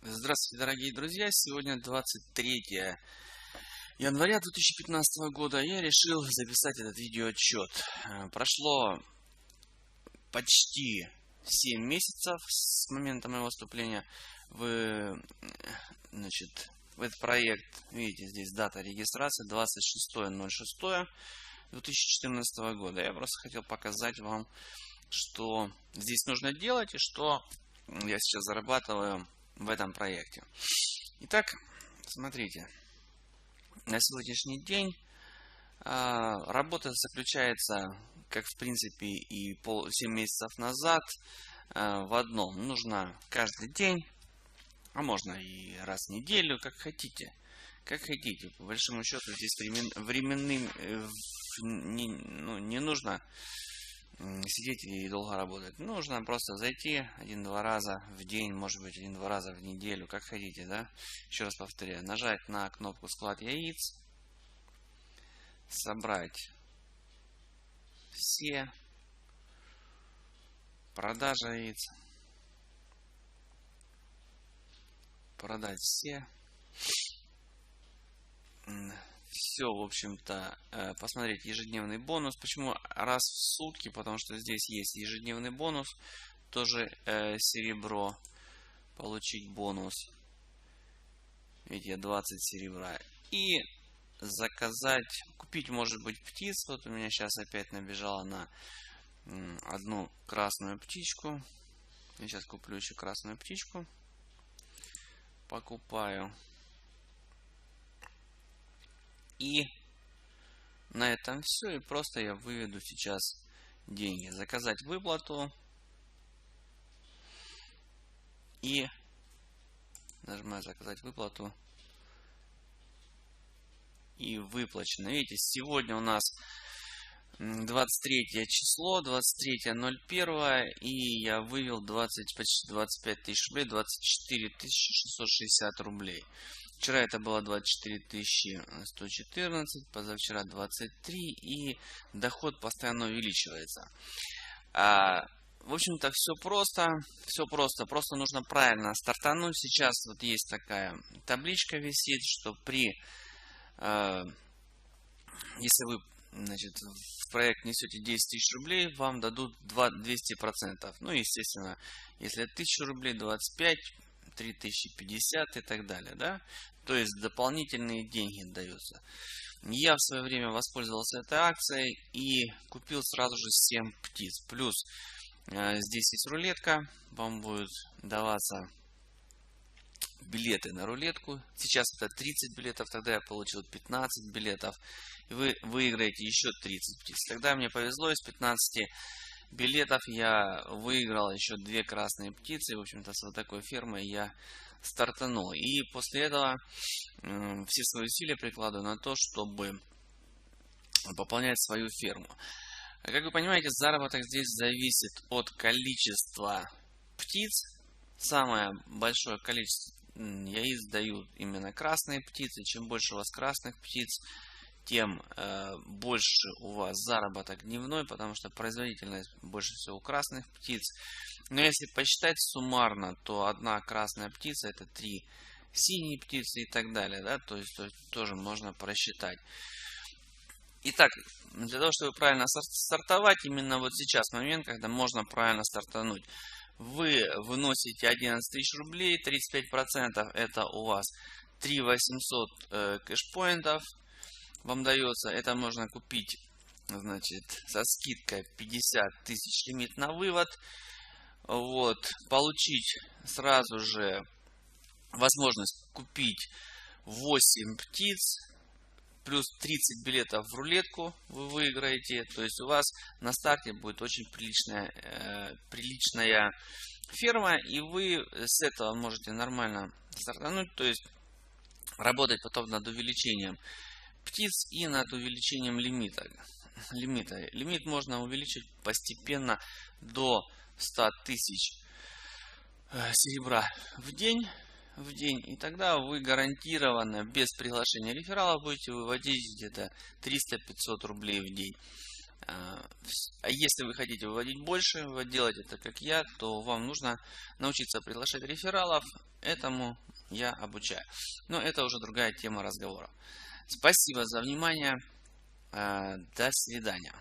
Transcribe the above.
Здравствуйте, дорогие друзья! Сегодня 23 января 2015 года. Я решил записать этот видеоотчет. Прошло почти 7 месяцев с момента моего вступления в этот проект. Видите, здесь дата регистрации 26.06.2014 года. Я просто хотел показать вам, что здесь нужно делать и что я сейчас зарабатываю в этом проекте. Итак, смотрите, на сегодняшний день работа заключается, как в принципе и 7 месяцев назад, в одном. Нужно каждый день, а можно и раз в неделю, как хотите. Как хотите. По большому счету здесь временным не нужно сидеть и долго работать. Нужно просто зайти 1-2 раза в день, может быть 1-2 раза в неделю, как хотите, да. Еще раз повторяю, нажать на кнопку склад яиц, собрать все, продажа яиц, продать все. Все, в общем-то, посмотреть ежедневный бонус. Почему раз в сутки? Потому что здесь есть ежедневный бонус, тоже серебро, получить бонус. Видите, 20 серебра. И заказать, купить, может быть, птиц. Вот у меня сейчас опять набежала на одну красную птичку. Я сейчас куплю еще красную птичку. Покупаю. И на этом все. И просто я выведу сейчас деньги. Заказать выплату. И нажимаю заказать выплату. И выплачено. Видите, сегодня у нас 23 число, 23.01. И я вывел почти 25 тысяч рублей, 24 660 рублей. Вчера это было 24 114, позавчера 23, и доход постоянно увеличивается. В общем-то, все просто. Просто нужно правильно стартануть. Сейчас вот есть такая табличка висит, что если вы в проект несете 10 тысяч рублей, вам дадут 200%. Ну, естественно, если 1000 рублей, 25, 3050 и так далее, да? То есть дополнительные деньги даются. Я в свое время воспользовался этой акцией и купил сразу же 7 птиц. Плюс здесь есть рулетка, вам будут даваться билеты на рулетку. Сейчас это 30 билетов, тогда я получил 15 билетов. И вы выиграете еще 30 птиц. Тогда мне повезло, из 15 билетов я выиграл еще 2 красные птицы. В общем-то, с вот такой фермой я стартанул. И после этого все свои усилия прикладываю на то, чтобы пополнять свою ферму. Как вы понимаете, заработок здесь зависит от количества птиц. Самое большое количество яиц дают именно красные птицы. Чем больше у вас красных птиц, тем больше у вас заработок дневной, потому что производительность больше всего у красных птиц. Но если посчитать суммарно, то одна красная птица это 3 синие птицы и так далее, да, то есть тоже можно просчитать. Итак, для того, чтобы правильно стартовать, именно вот сейчас момент, когда можно правильно стартануть. Вы выносите 11 тысяч рублей, 35% это у вас 3800 кэшпоинтов вам дается. Это можно купить, значит, со скидкой 50 тысяч лимит на вывод. Вот, получить сразу же возможность купить 8 птиц, плюс 30 билетов в рулетку вы выиграете. То есть у вас на старте будет очень приличная ферма, и вы с этого можете нормально стартануть, то есть работать потом над увеличением птиц и над увеличением лимита. Лимит можно увеличить постепенно до 100 тысяч серебра в день. И тогда вы гарантированно без приглашения реферала будете выводить где-то 300-500 рублей в день. А если вы хотите выводить больше, делать это как я, то вам нужно научиться приглашать рефералов. Этому я обучаю. Но это уже другая тема разговора. Спасибо за внимание. До свидания.